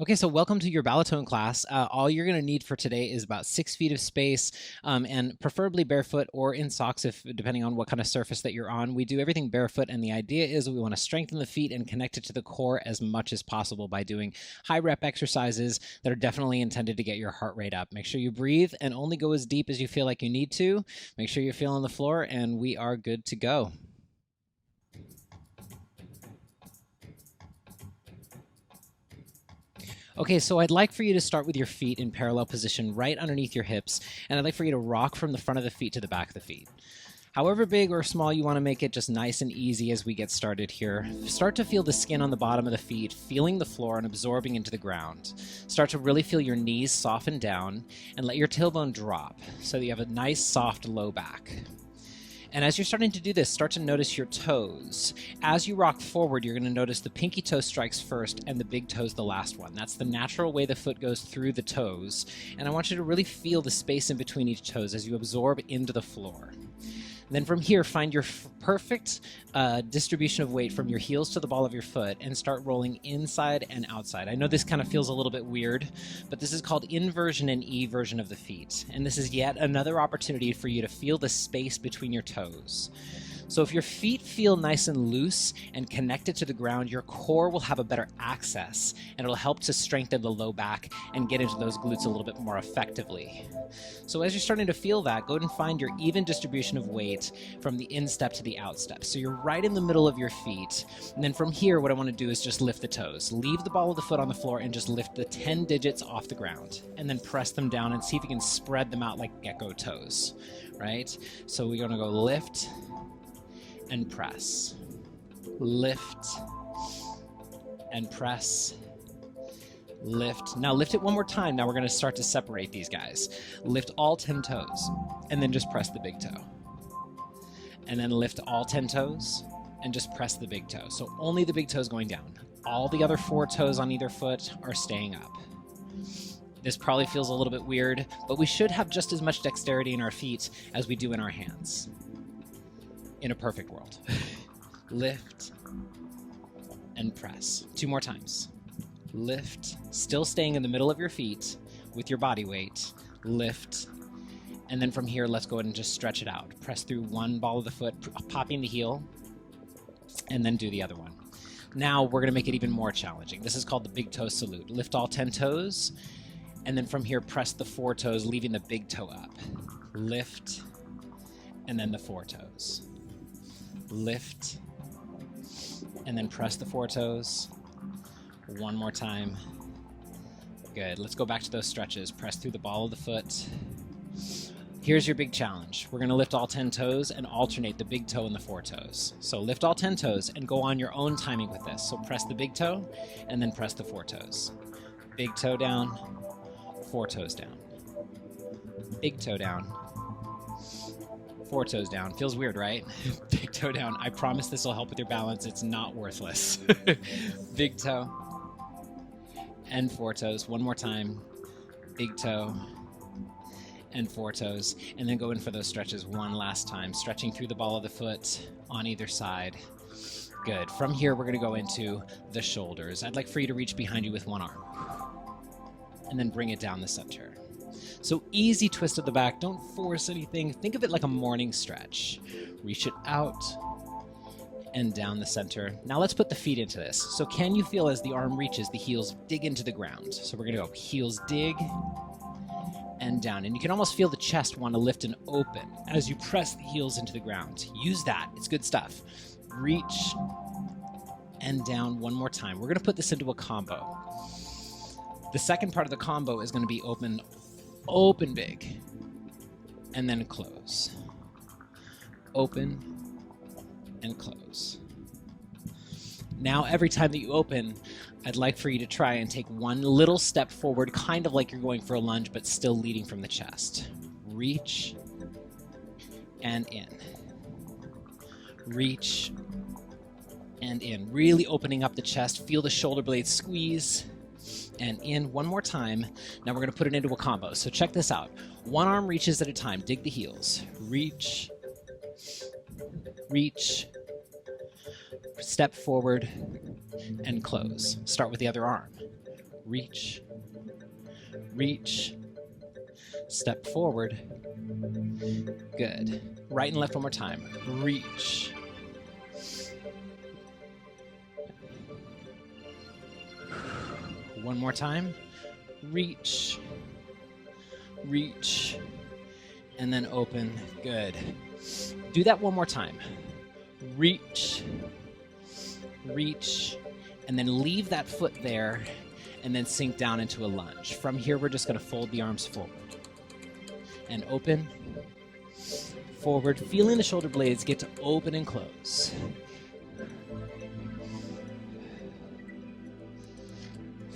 Okay, so welcome to your Ballotone class. All you're going to need for today is about 6 feet of space, and preferably barefoot or in socks, if depending on what kind of surface that you're on. We do everything barefoot, and the idea is we want to strengthen the feet and connect it to the core as much as possible by doing high rep exercises that are definitely intended to get your heart rate up. Make sure you breathe and only go as deep as you feel like you need to. Make sure you're feeling the floor, and we are good to go. Okay, so I'd like for you to start with your feet in parallel position right underneath your hips, and I'd like for you to rock from the front of the feet to the back of the feet. However big or small you want to make it, just nice and easy as we get started here. Start to feel the skin on the bottom of the feet, feeling the floor and absorbing into the ground. Start to really feel your knees soften down and let your tailbone drop so that you have a nice soft low back. And as you're starting to do this, start to notice your toes. As you rock forward, you're going to notice the pinky toe strikes first and the big toe's the last one. That's the natural way the foot goes through the toes. And I want you to really feel the space in between each toes as you absorb into the floor. And then from here, find your perfect distribution of weight from your heels to the ball of your foot and start rolling inside and outside. I know this kind of feels a little bit weird, but this is called inversion and eversion of the feet. And this is yet another opportunity for you to feel the space between your toes. So if your feet feel nice and loose and connected to the ground, your core will have a better access, and it'll help to strengthen the low back and get into those glutes a little bit more effectively. So as you're starting to feel that, go ahead and find your even distribution of weight from the instep to the outstep. So you're right in the middle of your feet. And then from here, what I want to do is just lift the toes. Leave the ball of the foot on the floor and just lift the 10 digits off the ground. And then press them down and see if you can spread them out like gecko toes, right? So we're going to go lift and press, lift and press, lift. Now lift it one more time. Now we're going to start to separate these guys. Lift all 10 toes and then just press the big toe. And then lift all 10 toes and just press the big toe. So only the big toe is going down. All the other 4 toes on either foot are staying up. This probably feels a little bit weird, but we should have just as much dexterity in our feet as we do in our hands. In a perfect world. Lift and press. 2 more times. Lift, still staying in the middle of your feet with your body weight. Lift, and then from here, let's go ahead and just stretch it out. Press through one ball of the foot, popping the heel, and then do the other one. Now we're gonna make it even more challenging. This is called the big toe salute. Lift all 10 toes, and then from here, press the 4 toes, leaving the big toe up. Lift, and then the 4 toes. Lift, and then press the 4 toes. One more time. Good. Let's go back to those stretches. Press through the ball of the foot. Here's your big challenge. We're going to lift all 10 toes and alternate the big toe and the 4 toes. So lift all 10 toes and go on your own timing with this. So press the big toe and then press the 4 toes. Big toe down, 4 toes down. Big toe down, 4 toes down. Feels weird, right? Big toe down. I promise this will help with your balance. It's not worthless. Big toe and 4 toes. One more time. Big toe and 4 toes. And then go in for those stretches one last time. Stretching through the ball of the foot on either side. Good. From here, we're going to go into the shoulders. I'd like for you to reach behind you with one arm. And then bring it down the center. So easy twist of the back. Don't force anything. Think of it like a morning stretch. Reach it out and down the center. Now let's put the feet into this. So can you feel as the arm reaches, the heels dig into the ground? So we're going to go heels dig and down. And you can almost feel the chest want to lift and open as you press the heels into the ground. Use that. It's good stuff. Reach and down one more time. We're going to put this into a combo. The second part of the combo is going to be open big, and then close. Open and close. Now, every time that you open, I'd like for you to try and take one little step forward, kind of like you're going for a lunge, but still leading from the chest. Reach and in. Reach and in. Really opening up the chest. Feel the shoulder blades squeeze. And in one more time. Now we're going to put it into a combo. So check this out. One arm reaches at a time. Dig the heels. Reach, reach, step forward, and close. Start with the other arm. reach, reach, step forward. Good. Right and left one more time. Reach. One more time. Reach, reach, and then open. Good. Do that one more time. Reach, reach, and then leave that foot there and then sink down into a lunge. From here, we're just going to fold the arms forward and open, forward, feeling the shoulder blades get to open and close.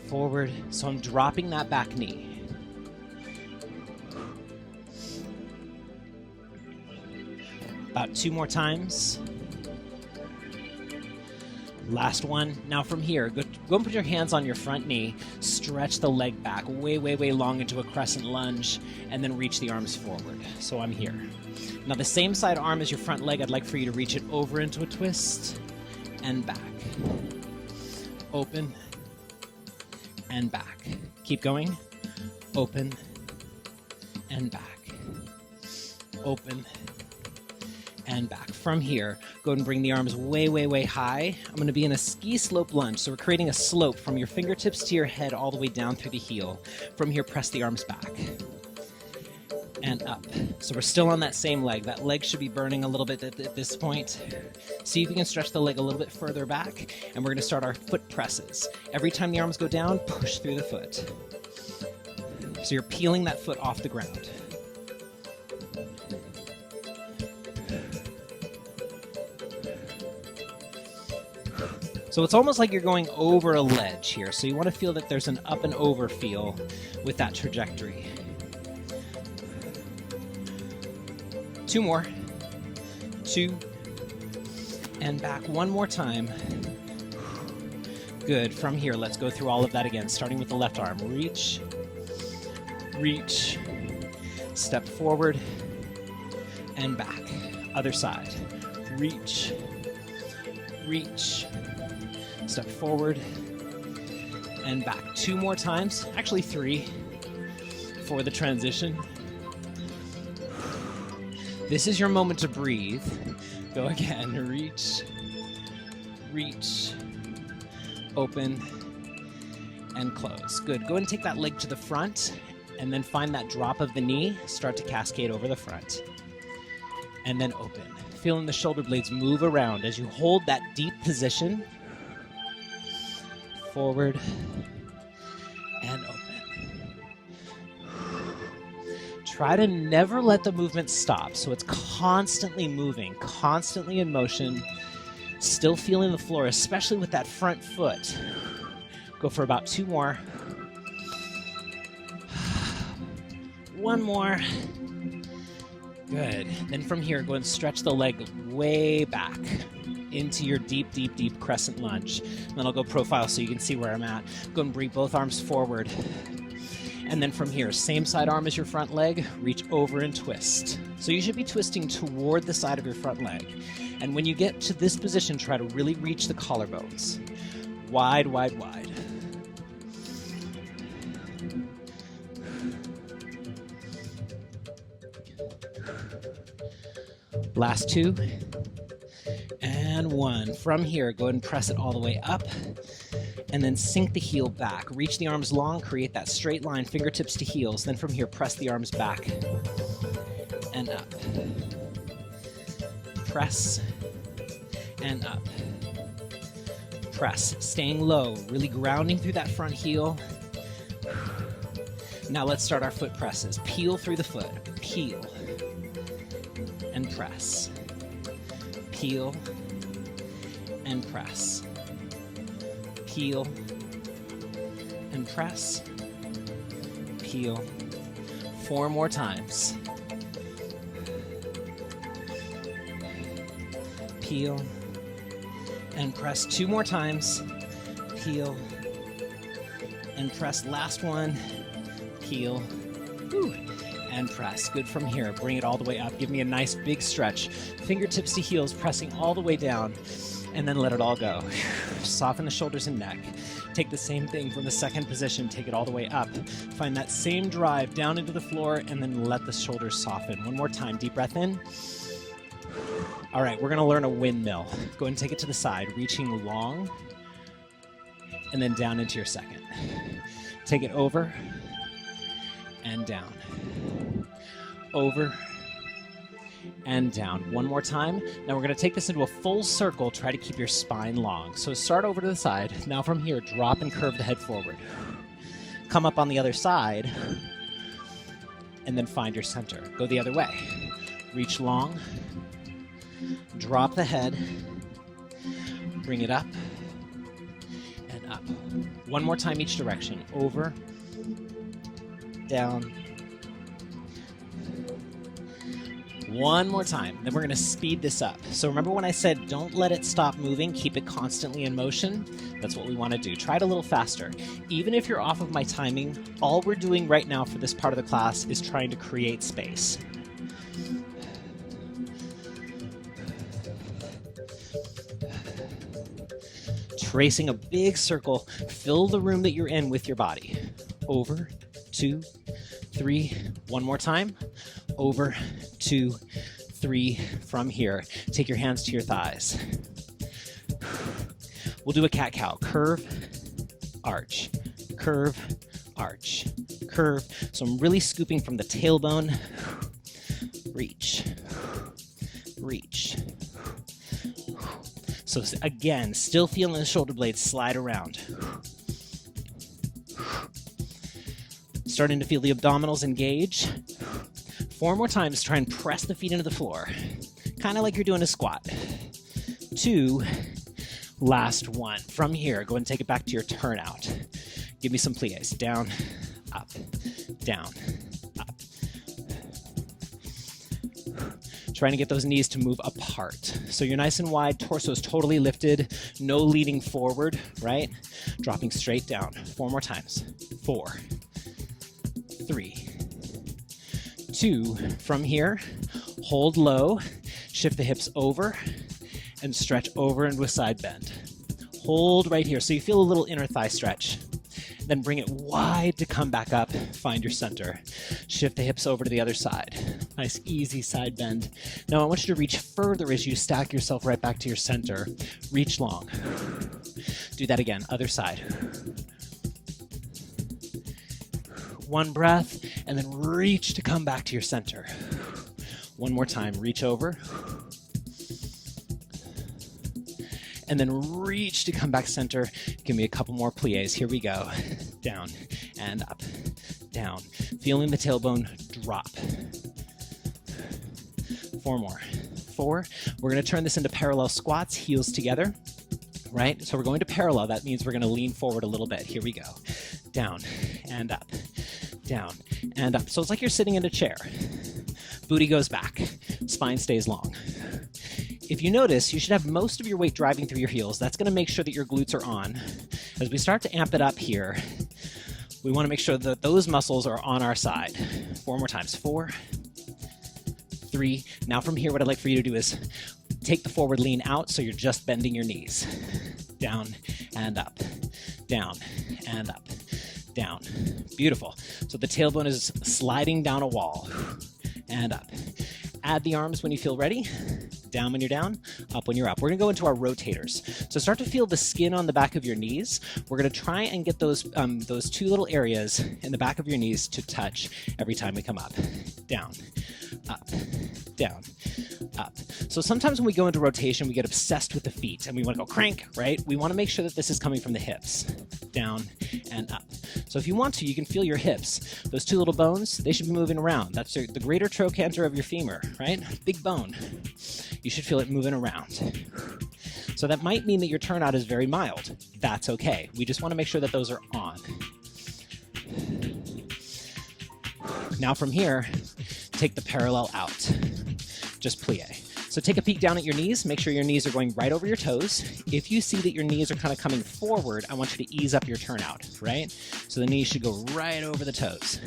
Forward, so I'm dropping that back knee. About 2 more times. Last one. Now from here, go and put your hands on your front knee, stretch the leg back way, way, way long into a crescent lunge, and then reach the arms forward. So I'm here. Now the same side arm as your front leg, I'd like for you to reach it over into a twist and back. Open and back. Keep going. Open and back. Open and back. From here, go ahead and bring the arms way, way, way high. I'm going to be in a ski slope lunge, so we're creating a slope from your fingertips to your head all the way down through the heel. From here, press the arms back and up. So we're still on that same leg. That leg should be burning a little bit at this point. See if you can stretch the leg a little bit further back, and we're going to start our foot presses. Every time the arms go down, push through the foot. So you're peeling that foot off the ground. So it's almost like you're going over a ledge here. So you want to feel that there's an up and over feel with that trajectory. 2 more. 2. And back one more time. Good. From here, let's go through all of that again, starting with the left arm. Reach, reach, step forward, and back. Other side. Reach, reach, step forward, and back. 2 more times, actually 3, for the transition. This is your moment to breathe. Go again, reach, reach, open, and close. Good, go ahead and take that leg to the front, and then find that drop of the knee, start to cascade over the front. And then open. Feeling the shoulder blades move around as you hold that deep position. Forward and open. Try to never let the movement stop, so it's constantly moving, constantly in motion, still feeling the floor, especially with that front foot. Go for about 2 more. 1 more. Good. Then from here, go and stretch the leg way back into your deep, deep, deep crescent lunge. And then I'll go profile so you can see where I'm at. Go and bring both arms forward. And then from here, same side arm as your front leg, reach over and twist. So you should be twisting toward the side of your front leg. And when you get to this position, try to really reach the collarbones. Wide, wide, wide. Last 2. And 1. From here, go ahead and press it all the way up. And then sink the heel back. Reach the arms long, create that straight line, fingertips to heels. Then from here, press the arms back and up. Press and up. Press, staying low, really grounding through that front heel. Now let's start our foot presses. Peel through the foot. Peel and press. Peel and press. Peel and press. Peel. 4 more times. Peel and press. 2 more times. Peel and press. Last one. Peel. Whew. And press. Good. From here, bring it all the way up. Give me a nice big stretch. Fingertips to heels, pressing all the way down. and then let it all go. Soften the shoulders and neck. Take the same thing from the second position, take it all the way up. Find that same drive down into the floor, and then let the shoulders soften. One more time, deep breath in. All right, we're gonna learn a windmill. Go ahead and take it to the side, reaching long, and then down into your second. Take it over and down. Over and down. One more time. Now we're going to take this into a full circle. Try to keep your spine long. So start over to the side. Now from here, drop and curve the head forward. Come up on the other side, and then find your center. Go the other way. Reach long. Drop the head. Bring it up and up. One more time each direction. Over, down. One more time, then we're going to speed this up. So remember when I said don't let it stop moving, keep it constantly in motion? That's what we want to do. Try it a little faster. Even if you're off of my timing, all we're doing right now for this part of the class is trying to create space. Tracing a big circle, fill the room that you're in with your body. Over, 2, 3, one more time. Over, 2, 3, from here. Take your hands to your thighs. We'll do a cat-cow. Curve, arch, curve, arch, curve. So I'm really scooping from the tailbone. Reach, reach. So again, still feeling the shoulder blades slide around. Starting to feel the abdominals engage. 4 more times, try and press the feet into the floor. Kind of like you're doing a squat. 2, last 1. From here, go ahead and take it back to your turnout. Give me some pliés. Down, up, down, up. Trying to get those knees to move apart. So you're nice and wide, torso is totally lifted, no leaning forward, right? Dropping straight down. 4 more times. 4, 3, 2, from here, hold low, shift the hips over, and stretch over into a side bend. Hold right here, so you feel a little inner thigh stretch. Then bring it wide to come back up, find your center. Shift the hips over to the other side. Nice, easy side bend. Now I want you to reach further as you stack yourself right back to your center. Reach long. Do that again, other side. One breath, and then reach to come back to your center. One more time, reach over. And then reach to come back center. Give me a couple more pliés. Here we go. Down and up, down. Feeling the tailbone drop. 4 more. 4. We're gonna turn this into parallel squats, heels together, right? So we're going to parallel. That means we're gonna lean forward a little bit. Here we go. Down and up. Down and up. So it's like you're sitting in a chair. Booty goes back, spine stays long. If you notice, you should have most of your weight driving through your heels. That's going to make sure that your glutes are on. As we start to amp it up here, we want to make sure that those muscles are on our side. 4 more times. 4, 3. Now from here, what I'd like for you to do is take the forward lean out so you're just bending your knees. Down and up, down and up. Down. Beautiful. So the tailbone is sliding down a wall and up. Add the arms when you feel ready. Down when you're down, up when you're up. We're gonna go into our rotators. So start to feel the skin on the back of your knees. We're gonna try and get those 2 little areas in the back of your knees to touch every time we come up. Down, up, down, up. So sometimes when we go into rotation, we get obsessed with the feet and we wanna go crank, right? We wanna make sure that this is coming from the hips. Down and up. So if you want to, you can feel your hips. Those 2 little bones, they should be moving around. That's the greater trochanter of your femur, right? Big bone. You should feel it moving around. So that might mean that your turnout is very mild. That's okay. We just want to make sure that those are on. Now from here, take the parallel out. Just plie. So take a peek down at your knees. Make sure your knees are going right over your toes. If you see that your knees are kind of coming forward, I want you to ease up your turnout, right? So the knees should go right over the toes.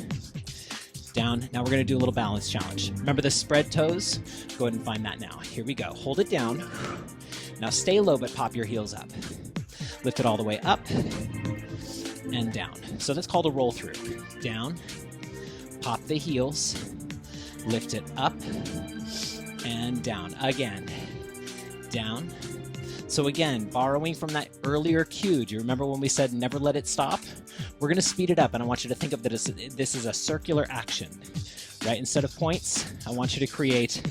Down. Now we're going to do a little balance challenge. Remember the spread toes? Go ahead and find that now. Here we go. Hold it down. Now stay low, but pop your heels up. Lift it all the way up and down. So that's called a roll through. Down, pop the heels, lift it up and down. Again, down. So again, borrowing from that earlier cue, do you remember when we said never let it stop? We're going to speed it up, and I want you to think of this as a circular action, right? Instead of points, I want you to create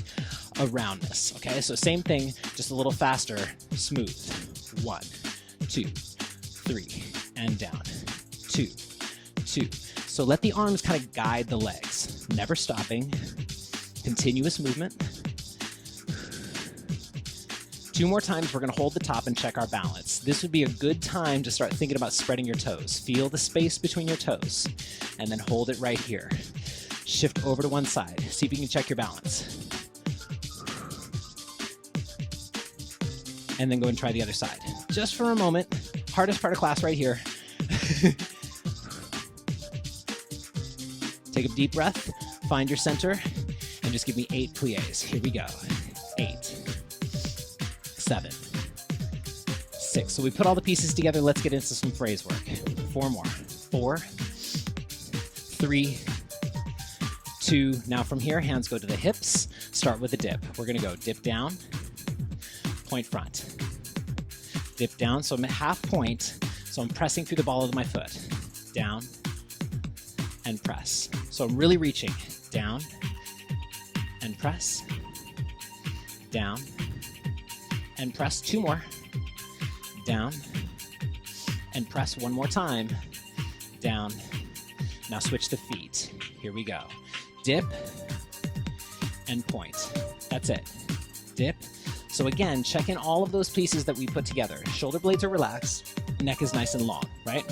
a roundness, okay? So same thing, just a little faster, smooth. 1, 2, 3, and down. 2, 2. So let the arms kind of guide the legs, never stopping, continuous movement. 2 more times, we're going to hold the top and check our balance. This would be a good time to start thinking about spreading your toes. Feel the space between your toes, and then hold it right here. Shift over to one side. See if you can check your balance. And then go and try the other side. Just for a moment. Hardest part of class right here. Take a deep breath, find your center, and just give me 8 pliés. Here we go. 8, 7, 6. So we put all the pieces together. Let's get into some phrase work. 4 more. 4, 3, 2. Now from here, hands go to the hips. Start with a dip. We're going to go dip down, point front. Dip down, so I'm at half point. So I'm pressing through the ball of my foot. Down and press. So I'm really reaching. Down and press. Down and press. 2 more. Down and press 1 more time. Down. Now switch the feet. Here we go. Dip and point. That's it. Dip. So again, check in all of those pieces that we put together. Shoulder blades are relaxed. Neck is nice and long, right?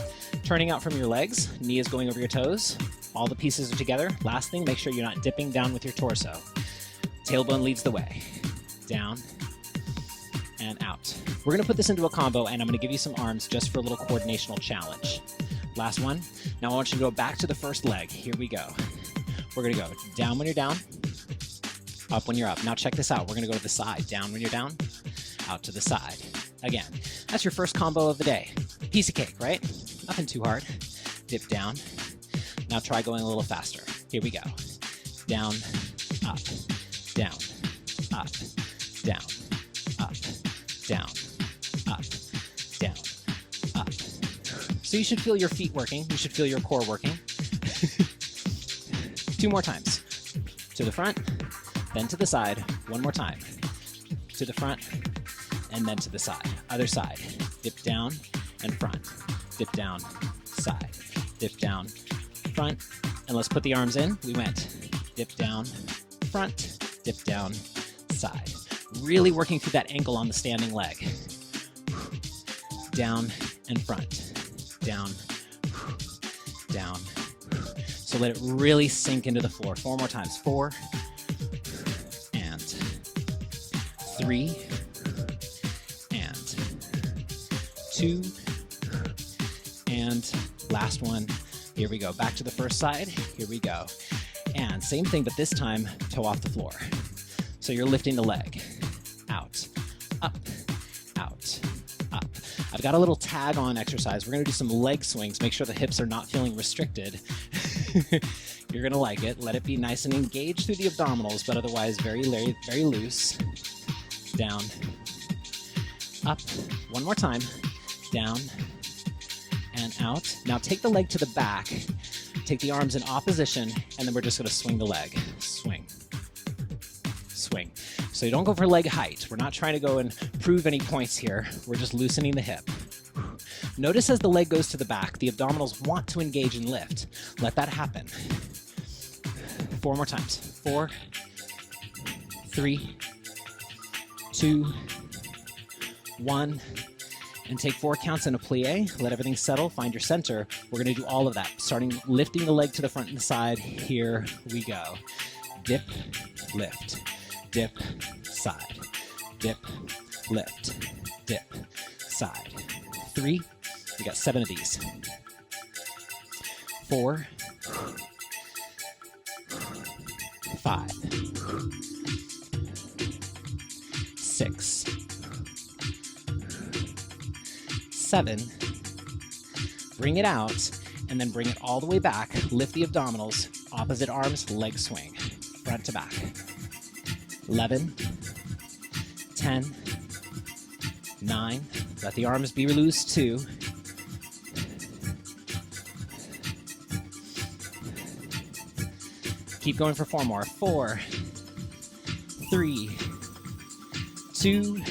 Turning out from your legs. Knee is going over your toes. All the pieces are together. Last thing, make sure you're not dipping down with your torso. Tailbone leads the way. Down and out. We're going to put this into a combo, and I'm going to give you some arms just for a little coordinational challenge. Last one. Now I want you to go back to the first leg. Here we go. We're going to go down when you're down, up when you're up. Now check this out. We're going to go to the side. Down when you're down, out to the side. Again, that's your first combo of the day. Piece of cake, right? Nothing too hard. Dip down. Now try going a little faster. Here we go. Down, up, down, up, down, up, down, up, down, up. So you should feel your feet working. You should feel your core working. 2 more times. To the front, then to the side. 1 more time. To the front, and then to the side. Other side. Dip down and front. Dip down, side. Dip down, front. And let's put the arms in. We went dip down, front, dip down, side. Really working through that ankle on the standing leg. Down and front. Down, down. So let it really sink into the floor. 4 more times. 4 and 3 and 2 and last one. Here we go. Back to the first side. Here we go. And same thing, but this time toe off the floor. So you're lifting the leg. Out, up, out, up. I've got a little tag on exercise. We're going to do some leg swings. Make sure the hips are not feeling restricted. You're going to like it. Let it be nice and engaged through the abdominals, but otherwise very loose. Down, up. 1 more time. Down and out. Now take the leg to the back. Take the arms in opposition, and then we're just going to swing the leg. Swing. Swing. So you don't go for leg height. We're not trying to go and prove any points here. We're just loosening the hip. Notice as the leg goes to the back, the abdominals want to engage and lift. Let that happen. 4 more times. 4, 3, 2, 1. And take 4 counts in a plie. Let everything settle. Find your center. We're going to do all of that, starting lifting the leg to the front and the side. Here we go. Dip, lift, dip, side, dip, lift, dip, side. 3. We got 7 of these. 4, 5, 6, 7. Bring it out, and then bring it all the way back. Lift the abdominals, opposite arms, leg swing, front to back. 11, 10, 9, let the arms be loose, 2, 'Keep going for 4 more. 4, 3, 2,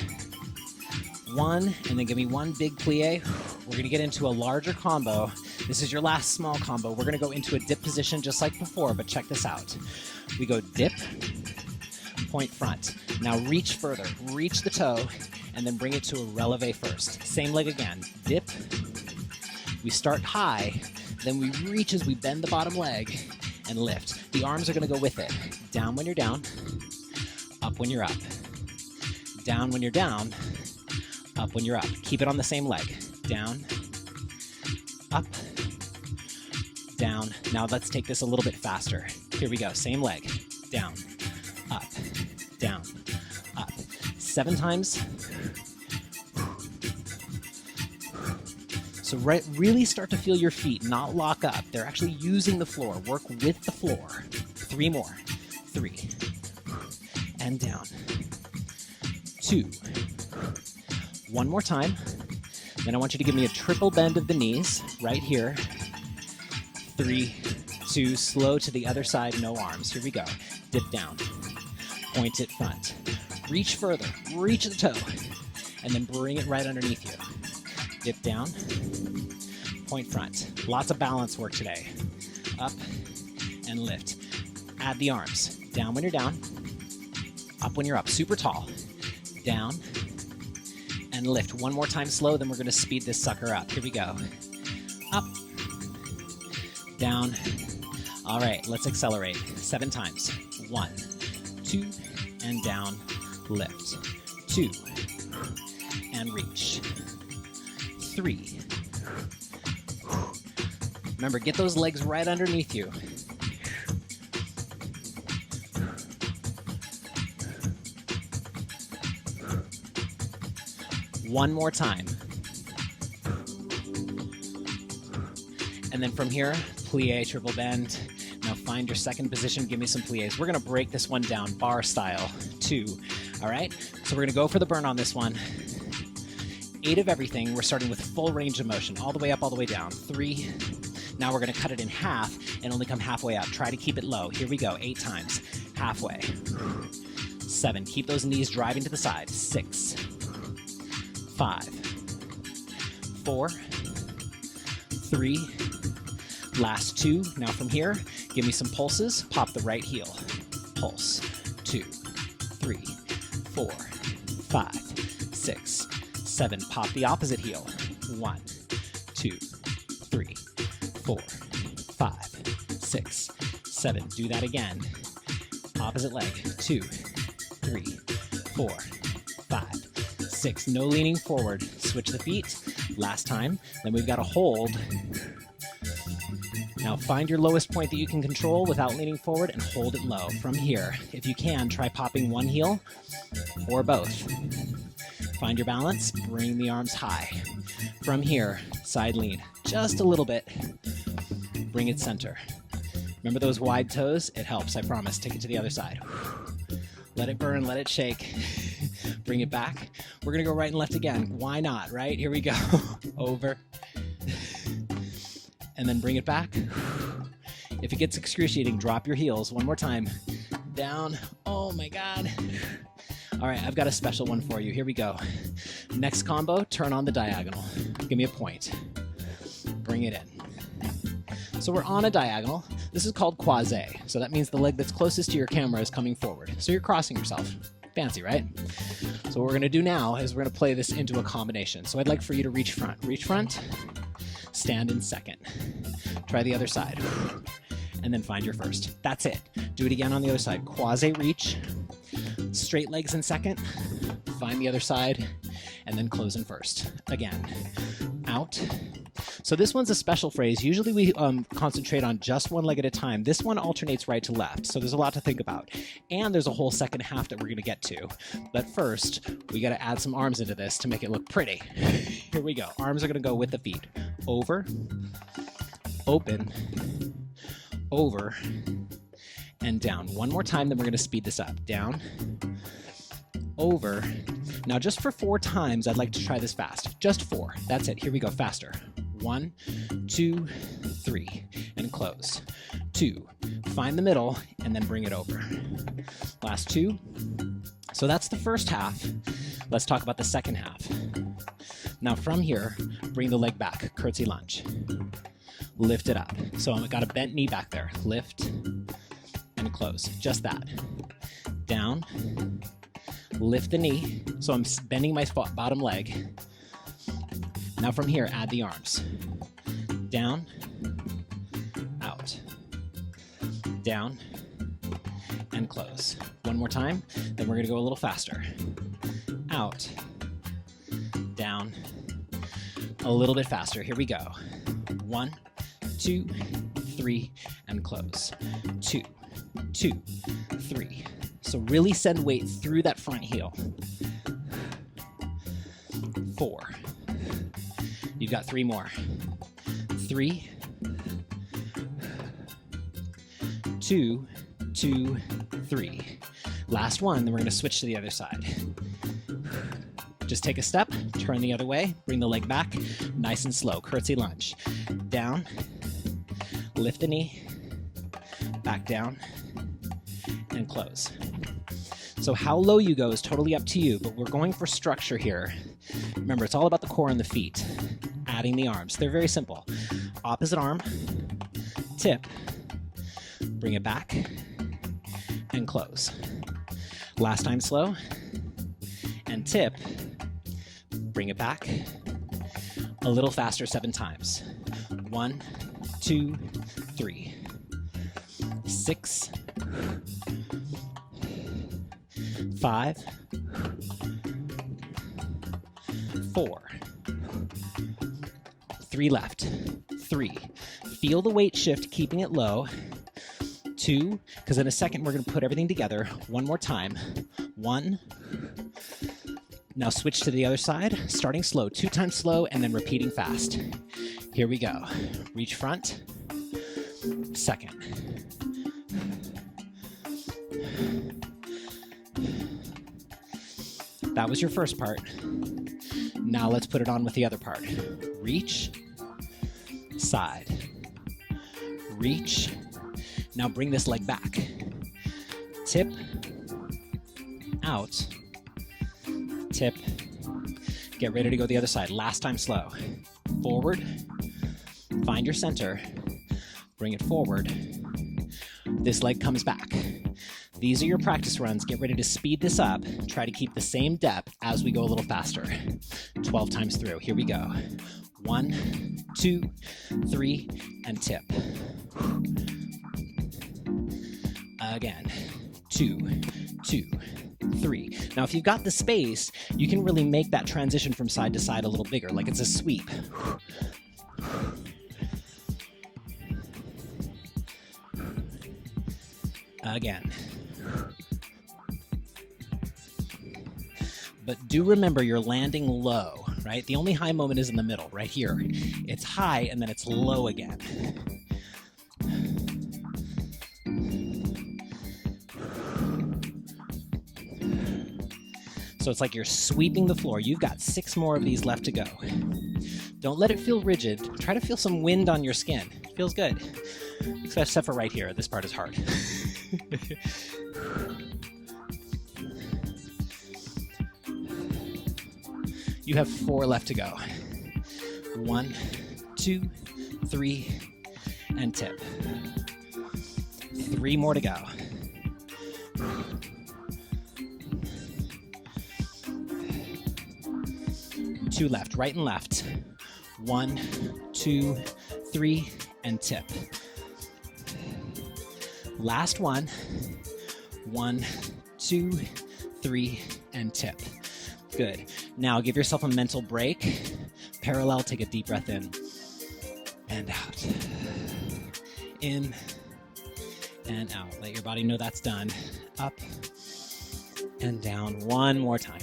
1, and then give me 1 big plie. We're gonna get into a larger combo. This is your last small combo. We're gonna go into a dip position just like before, but check this out. We go dip, point front. Now reach further, reach the toe, and then bring it to a releve first. Same leg again, dip. We start high, then we reach as we bend the bottom leg and lift. The arms are gonna go with it. Down when you're down, up when you're up. Down when you're down, up when you're up. Keep it on the same leg. Down, up, down. Now let's take this a little bit faster. Here we go, same leg. Down, up, down, up. 7 times. So really start to feel your feet not lock up. They're actually using the floor. Work with the floor. 3 more. 3. And down. 2. 1 more time. Then I want you to give me a triple bend of the knees right here. 3, 2, slow to the other side, no arms. Here we go. Dip down. Point it front. Reach further. Reach the toe. And then bring it right underneath you. Dip down. Point front. Lots of balance work today. Up and lift. Add the arms. Down when you're down. Up when you're up. Super tall. Down and lift. 1 more time slow, then we're going to speed this sucker up. Here we go. Up. Down. All right, let's accelerate. 7 times. 1, 2, and down. Lift. 2, and reach. 3. Remember, get those legs right underneath you. 1 more time. And then from here, plie, triple bend. Now find your second position, give me some plies. We're gonna break this one down, bar style, 2. All right, so we're gonna go for the burn on this one. 8 of everything. We're starting with full range of motion, all the way up, all the way down. 3. Now we're gonna cut it in half and only come halfway up. Try to keep it low. Here we go, 8 times, halfway. 7, keep those knees driving to the side. 6, 5, 4, 3, last 2. Now from here, give me some pulses. Pop the right heel. Pulse. 2, 3, 4, 5, 6, 7. Pop the opposite heel. 1, 2, 3, 4, 5, 6, 7. Do that again. Opposite leg. 2, 3, 4, 5, 6. No leaning forward. Switch the feet. Last time. Then we've got to hold. Now find your lowest point that you can control without leaning forward and hold it low. From here, if you can, try popping one heel or both. Find your balance. Bring the arms high. From here, side lean. Just a little bit. Bring it center. Remember those wide toes? It helps, I promise. Take it to the other side. Let it burn, let it shake. Bring it back. We're gonna go right and left again. Why not, right? Here we go. Over. And then bring it back. If it gets excruciating, drop your heels. One more time. Down. Oh my God. All right, I've got a special one for you. Here we go. Next combo, turn on the diagonal. Give me a point. Bring it in. So we're on a diagonal. This is called quasi. So that means the leg that's closest to your camera is coming forward. So you're crossing yourself. Fancy, right? So what we're gonna do now is we're gonna play this into a combination. So I'd like for you to reach front. Reach front, stand in second. Try the other side. And then find your first. That's it. Do it again on the other side. Quasi reach, straight legs in second, find the other side, and then close in first. Again, out. So this one's a special phrase. Usually we concentrate on just one leg at a time. This one alternates right to left, so there's a lot to think about. And there's a whole second half that we're going to get to. But first, we got to add some arms into this to make it look pretty. Here we go. Arms are going to go with the feet. Over, open, over, and down. One more time, then we're going to speed this up. Down, over. Now just for 4 times, I'd like to try this fast. Just 4. That's it. Here we go. Faster. 1, 2, 3, and close. 2. Find the middle, and then bring it over. Last 2. So that's the first half. Let's talk about the second half. Now from here, bring the leg back. Curtsy lunge. Lift it up. So I've got a bent knee back there. Lift and close. Just that. Down. Lift the knee. So I'm bending my bottom leg. Now from here, add the arms. Down, out, down, and close. One more time, then we're gonna go a little faster. Out, down, a little bit faster. Here we go. 1, 2, 3, and close. 2, 2, 3. So really send weight through that front heel. 4. You've got 3 more. 3, 2, 2, 3. Last one, then we're gonna switch to the other side. Just take a step, turn the other way, bring the leg back, nice and slow, curtsy lunge. Down, lift the knee, back down, and close. So how low you go is totally up to you, but we're going for structure here. Remember, it's all about the core and the feet. Adding the arms. They're very simple. Opposite arm, tip, bring it back, and close. Last time slow, and tip, bring it back. A little faster 7 times. 1, 2, 3, 6, 5, 4, 3 left, 3. Feel the weight shift, keeping it low. 2, because in a second we're going to put everything together. One more time. 1. Now switch to the other side, starting slow. 2 times slow, and then repeating fast. Here we go. Reach front. Second. That was your first part. Now let's put it on with the other part. Reach, side, reach. Now bring this leg back. Tip, out, tip. Get ready to go the other side. Last time slow. Forward, find your center, bring it forward. This leg comes back. These are your practice runs. Get ready to speed this up. Try to keep the same depth as we go a little faster. 12 times through. Here we go. 1, 2, 3, and tip. Again. 2, 2, 3. Now, if you've got the space, you can really make that transition from side to side a little bigger, like it's a sweep. Again. But do remember you're landing low, right? The only high moment is in the middle, right here. It's high and then it's low again. So it's like you're sweeping the floor. You've got 6 more of these left to go. Don't let it feel rigid. Try to feel some wind on your skin. It feels good. Except for right here. This part is hard. You have 4 left to go. 1, 2, 3, and tip. 3 more to go. 2 left, right and left. 1, 2, 3, and tip. Last one. 1, 2, 3, and tip. Good. Now give yourself a mental break. Parallel, take a deep breath in. and out. In and out. Let your body know that's done. Up and down. One more time.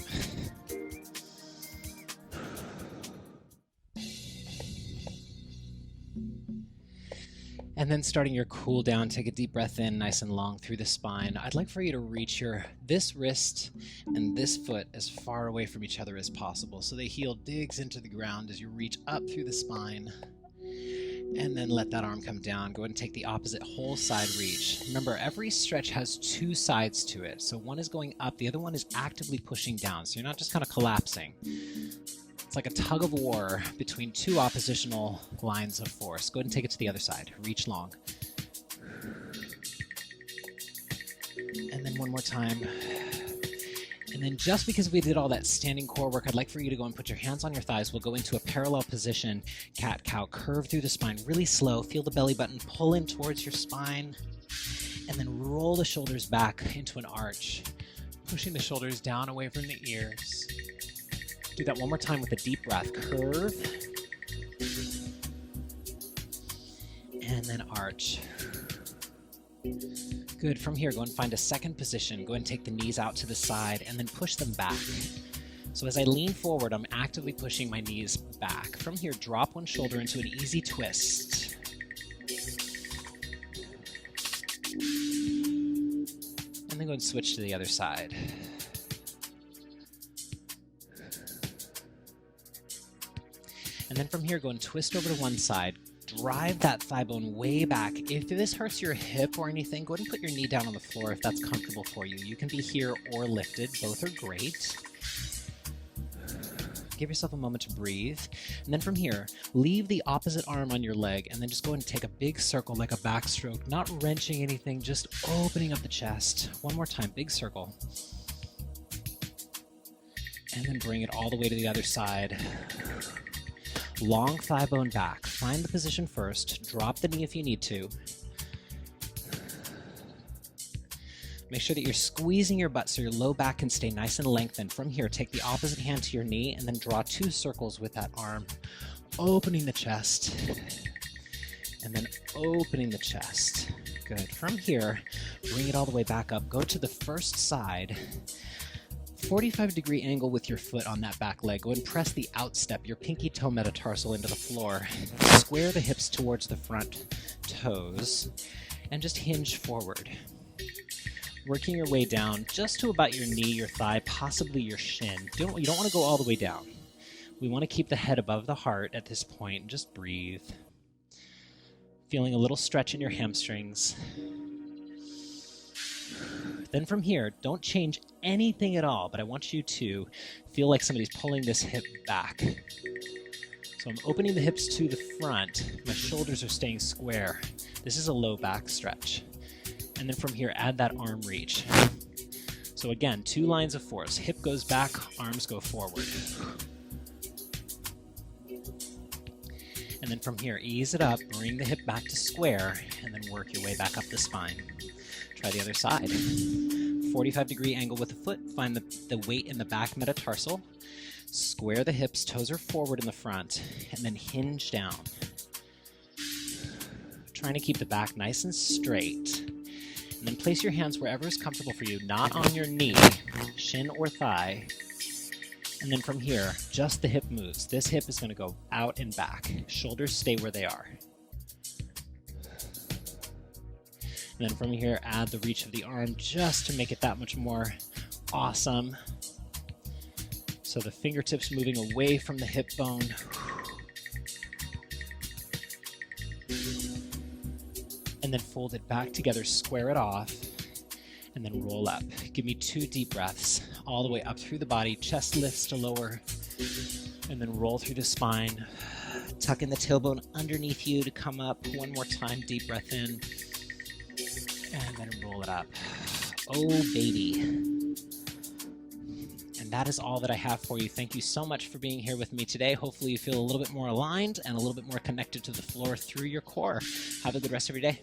And then starting your cool down, take a deep breath in nice and long through the spine. I'd like for you to reach this wrist and this foot as far away from each other as possible so the heel digs into the ground as you reach up through the spine. And then let that arm come down. Go ahead and take the opposite whole side reach. Remember, every stretch has two sides to it. So one is going up, the other one is actively pushing down. So you're not just kind of collapsing. It's like a tug of war between two oppositional lines of force. Go ahead and take it to the other side. Reach long. And then one more time. And then just because we did all that standing core work, I'd like for you to go and put your hands on your thighs. We'll go into a parallel position, cat-cow, curve through the spine really slow. Feel the belly button pull in towards your spine. And then roll the shoulders back into an arch, pushing the shoulders down away from the ears. Do that one more time with a deep breath. Curve. And then arch. Good. From here, go and find a second position. Go and take the knees out to the side and then push them back. So as I lean forward, I'm actively pushing my knees back. From here, drop one shoulder into an easy twist. And then go and switch to the other side. And then from here, go and twist over to one side. Drive that thigh bone way back. If this hurts your hip or anything, go ahead and put your knee down on the floor if that's comfortable for you. You can be here or lifted. Both are great. Give yourself a moment to breathe. And then from here, leave the opposite arm on your leg and then just go and take a big circle like a backstroke, not wrenching anything, just opening up the chest. One more time, big circle. And then bring it all the way to the other side. Long thigh bone back. Find the position first. Drop the knee if you need to. Make sure that you're squeezing your butt so your low back can stay nice and lengthened. From here, take the opposite hand to your knee and then draw two circles with that arm, opening the chest, and then opening the chest. Good. From here, bring it all the way back up. Go to the first side. 45-degree angle with your foot on that back leg. Go ahead and press the outstep, your pinky toe metatarsal into the floor. Square the hips towards the front toes and just hinge forward. Working your way down just to about your knee, your thigh, possibly your shin. You don't want to go all the way down. We want to keep the head above the heart at this point and just breathe. Feeling a little stretch in your hamstrings. Then from here, don't change anything at all, but I want you to feel like somebody's pulling this hip back. So I'm opening the hips to the front. My shoulders are staying square. This is a low back stretch. And then from here, add that arm reach. So again, two lines of force. Hip goes back, arms go forward. And then from here, ease it up, bring the hip back to square, and then work your way back up the spine. Try the other side. 45-degree angle with the foot. Find the weight in the back metatarsal. Square the hips, toes are forward in the front, and then hinge down. Trying to keep the back nice and straight. And then place your hands wherever is comfortable for you, not on your knee, shin or thigh. And then from here, just the hip moves. This hip is going to go out and back. Shoulders stay where they are. And then from here, add the reach of the arm just to make it that much more awesome. So the fingertips moving away from the hip bone. And then fold it back together, square it off, and then roll up. Give me 2 deep breaths, all the way up through the body, chest lifts to lower, and then roll through the spine. Tuck in the tailbone underneath you to come up. One more time, deep breath in. And then roll it up. Oh, baby. And that is all that I have for you. Thank you so much for being here with me today. Hopefully you feel a little bit more aligned and a little bit more connected to the floor through your core. Have a good rest of your day.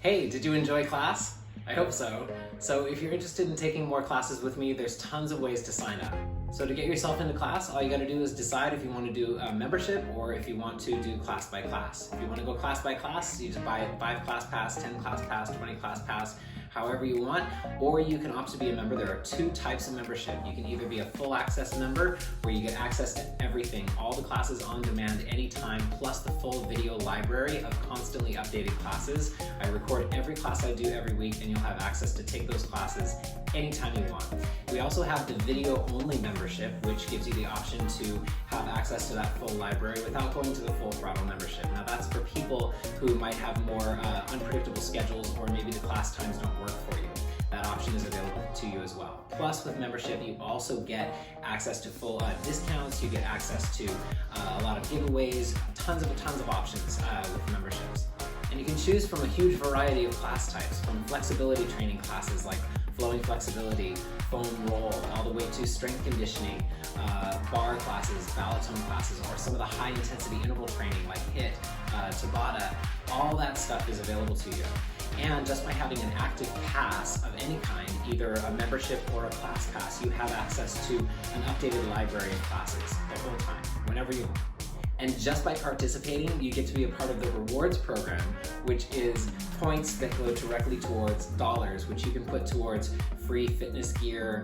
Hey, did you enjoy class? I hope so. So if you're interested in taking more classes with me, there's tons of ways to sign up. So to get yourself into class, all you got to do is decide if you want to do a membership or if you want to do class by class. If you want to go class by class, you just buy 5 class pass, 10 class pass, 20 class pass, however you want, or you can opt to be a member. There are 2 types of membership. You can either be a full access member where you get access to everything, all the classes on demand anytime, plus the full video library of constantly updated classes. I record every class I do every week and you'll have access to take those classes anytime you want. We also have the video only membership, which gives you the option to have access to that full library without going to the full throttle membership. Now that's for people who might have more unpredictable schedules, or maybe the class times don't work for you. That option is available to you as well. Plus, with membership, you also get access to full discounts. You get access to a lot of giveaways, tons of options with memberships. And you can choose from a huge variety of class types, from flexibility training classes like flowing flexibility, foam roll, all the way to strength conditioning, bar classes, BALLETONE classes, or some of the high intensity interval training like HIIT, Tabata. All that stuff is available to you. And just by having an active pass of any kind, either a membership or a class pass, you have access to an updated library of classes the whole time, whenever you want. And just by participating, you get to be a part of the rewards program, which is points that go directly towards dollars, which you can put towards free fitness gear,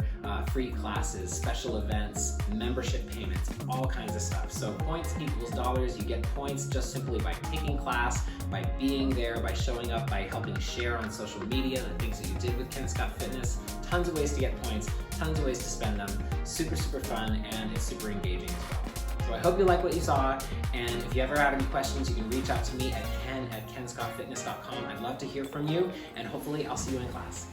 free classes, special events, membership payments, all kinds of stuff. So points equals dollars. You get points just simply by taking class, by being there, by showing up, by helping share on social media the things that you did with Ken Scott Fitness. Tons of ways to get points, tons of ways to spend them. Super fun, and it's super engaging as well. So I hope you like what you saw, and if you ever have any questions, you can reach out to me at ken@kenscottfitness.com. I'd love to hear from you, and hopefully I'll see you in class.